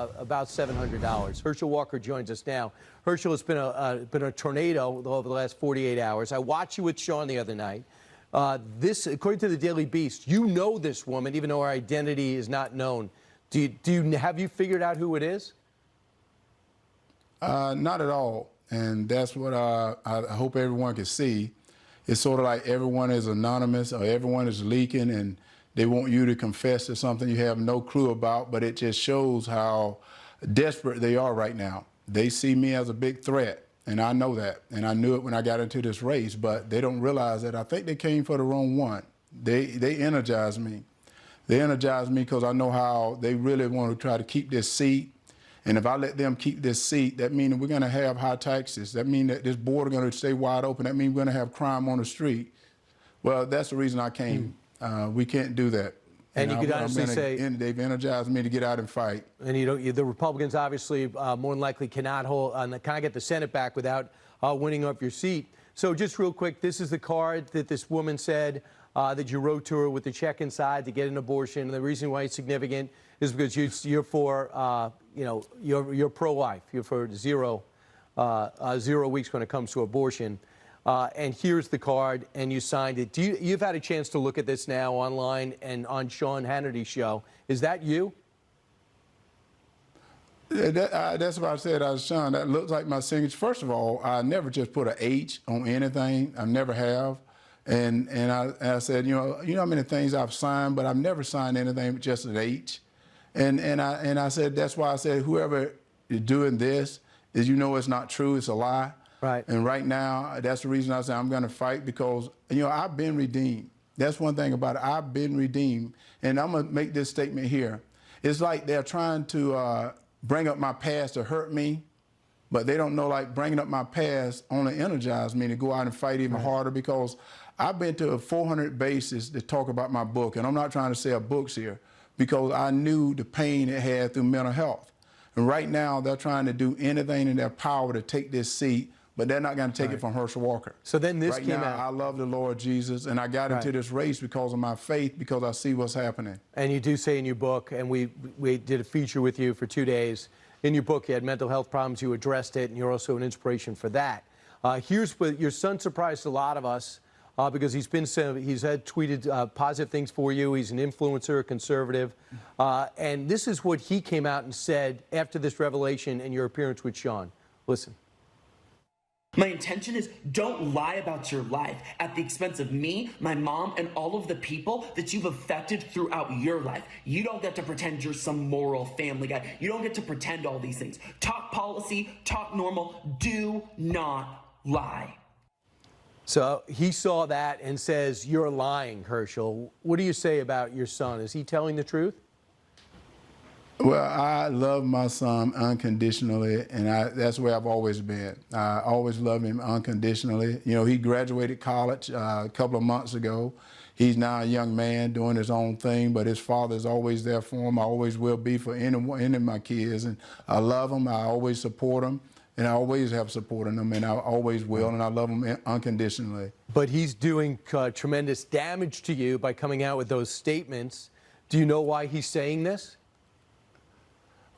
about $700. Herschel Walker joins us now. Herschel, it's been a tornado over the last 48 hours. I watched you with Sean the other night. According to the Daily Beast, you know this woman, even though her identity is not known. Have you figured out who it is? Not at all, and that's what I hope everyone can see. It's sort of like everyone is anonymous or everyone is leaking, and they want you to confess to something you have no clue about, but it just shows how desperate they are right now. They see me as a big threat, and I know that, and I knew it when I got into this race, but they don't realize that I think they came for the wrong one. They energize me. They energize me because I know how they really want to try to keep this seat. And if I let them keep this seat, that means we're going to have high taxes. That means that this border is going to stay wide open. That means we're going to have crime on the street. Well, that's the reason I came. We can't do that. And you could honestly say they've energized me to get out and fight. And the Republicans obviously more than likely cannot get the Senate back without winning up your seat. So just real quick, this is the card that this woman said that you wrote to her with the check inside to get an abortion. And the reason why it's significant is because you're for, you're pro-life. You're for zero weeks when it comes to abortion. And here's the card, and you signed it. You've had a chance to look at this now online and on Sean Hannity's show. Is that you? That's what I said. Sean, that looks like my signature. First of all, I never just put an H on anything. I never have. And I said, you know how many things I've signed, but I've never signed anything with just an H. And I said, that's why I said, whoever is doing this is, it's not true, it's a lie. Right. And right now, that's the reason I say I'm going to fight, because, I've been redeemed. That's one thing about it. I've been redeemed. And I'm going to make this statement here. It's like they're trying to bring up my past to hurt me, but they don't know, like, bringing up my past only energized me to go out and fight even harder, because I've been to 400 bases to talk about my book. And I'm not trying to sell books here, because I knew the pain it had through mental health. And right now, they're trying to do anything in their power to take this seat, but they're not going to take it from Herschel Walker. So then this came out. I love the Lord Jesus, and I got into this race because of my faith, because I see what's happening. And you do say in your book, and we did a feature with you for 2 days. In your book, you had mental health problems, you addressed it, and you're also an inspiration for that. Here's what your son surprised a lot of us, because he's had tweeted positive things for you. He's an influencer, a conservative. And this is what he came out and said after this revelation and your appearance with Sean. Listen. My intention is, don't lie about your life at the expense of me, my mom, and all of the people that you've affected throughout your life. You don't get to pretend you're some moral family guy. You don't get to pretend all these things. Talk policy, talk normal. Do not lie. So he saw that and says, you're lying, Herschel. What do you say about your son? Is he telling the truth? Well, I love my son unconditionally, and that's where I've always been. I always love him unconditionally. He graduated college a couple of months ago. He's now a young man doing his own thing, but his father's always there for him. I always will be for any of my kids, and I love them. I always support them, and I always have supported them, and I always will, and I love them unconditionally. But he's doing tremendous damage to you by coming out with those statements. Do you know why he's saying this?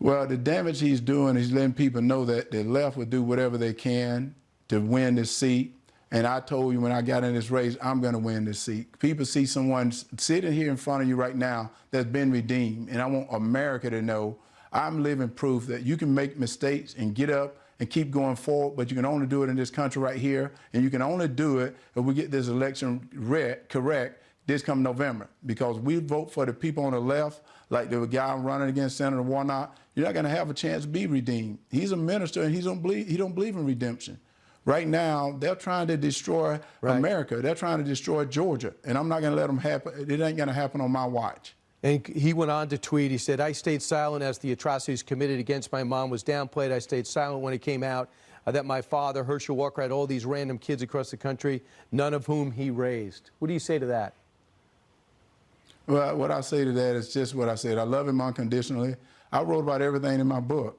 Well, the damage he's doing is letting people know that the left will do whatever they can to win this seat. And I told you when I got in this race, I'm going to win this seat. People see someone sitting here in front of you right now that's been redeemed. And I want America to know I'm living proof that you can make mistakes and get up and keep going forward, but you can only do it in this country right here. And you can only do it if we get this election correct this come November, because we vote for the people on the left, like the guy running against Senator Warnock. You're not going to have a chance to be redeemed. He's a minister, and he don't believe in redemption. Right now, they're trying to destroy America. They're trying to destroy Georgia, and I'm not going to let them happen. It ain't going to happen on my watch. And he went on to tweet, he said, I stayed silent as the atrocities committed against my mom was downplayed. I stayed silent when it came out that my father, Herschel Walker, had all these random kids across the country, none of whom he raised. What do you say to that? Well, what I say to that is just what I said. I love him unconditionally. I wrote about everything in my book.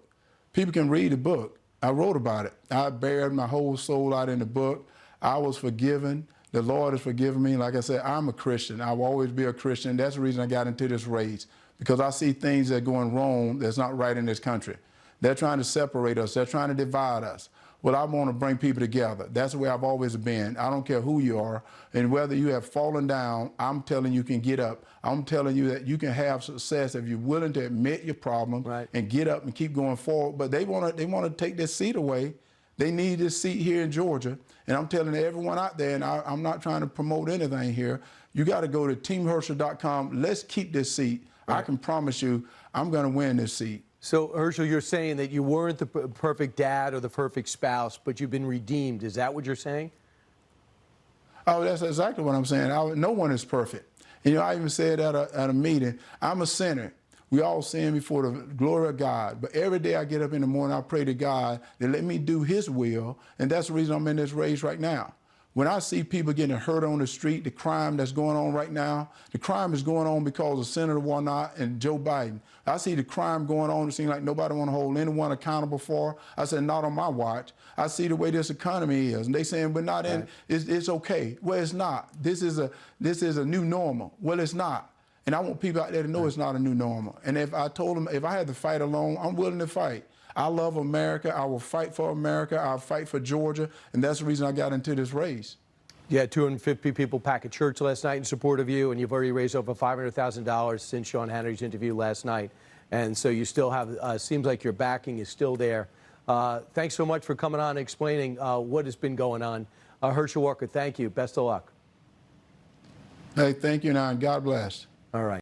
People can read the book. I wrote about it. I bared my whole soul out in the book. I was forgiven. The Lord has forgiven me. Like I said, I'm a Christian. I will always be a Christian. That's the reason I got into this race, because I see things that are going wrong that's not right in this country. They're trying to separate us. They're trying to divide us. Well, I want to bring people together. That's the way I've always been. I don't care who you are. And whether you have fallen down, I'm telling you can get up. I'm telling you that you can have success if you're willing to admit your problem and get up and keep going forward. But they want to take this seat away. They need this seat here in Georgia. And I'm telling everyone out there, and I'm not trying to promote anything here, you got to go to teamherschel.com. Let's keep this seat. I can promise you I'm going to win this seat. So, Herschel, you're saying that you weren't the perfect dad or the perfect spouse, but you've been redeemed. Is that what you're saying? Oh, that's exactly what I'm saying. No one is perfect. And, I even said at a meeting, I'm a sinner. We all sin before the glory of God. But every day I get up in the morning, I pray to God to let me do his will. And that's the reason I'm in this race right now. When I see people getting hurt on the street, the crime that's going on right now, the crime is going on because of Senator Warnock and Joe Biden. I see the crime going on. It seems like nobody want to hold anyone accountable for. I said, not on my watch. I see the way this economy is. And they saying, we're not in, it's okay. Well, it's not. This is a new normal. Well, it's not. And I want people out there to know it's not a new normal. And if I told them, if I had to fight alone, I'm willing to fight. I love America. I will fight for America. I'll fight for Georgia. And that's the reason I got into this race. You had 250 people pack a church last night in support of you, and you've already raised over $500,000 since Sean Hannity's interview last night. And so you still have, seems like your backing is still there. Thanks so much for coming on and explaining what has been going on. Herschel Walker, thank you. Best of luck. Hey, thank you, and God bless. All right.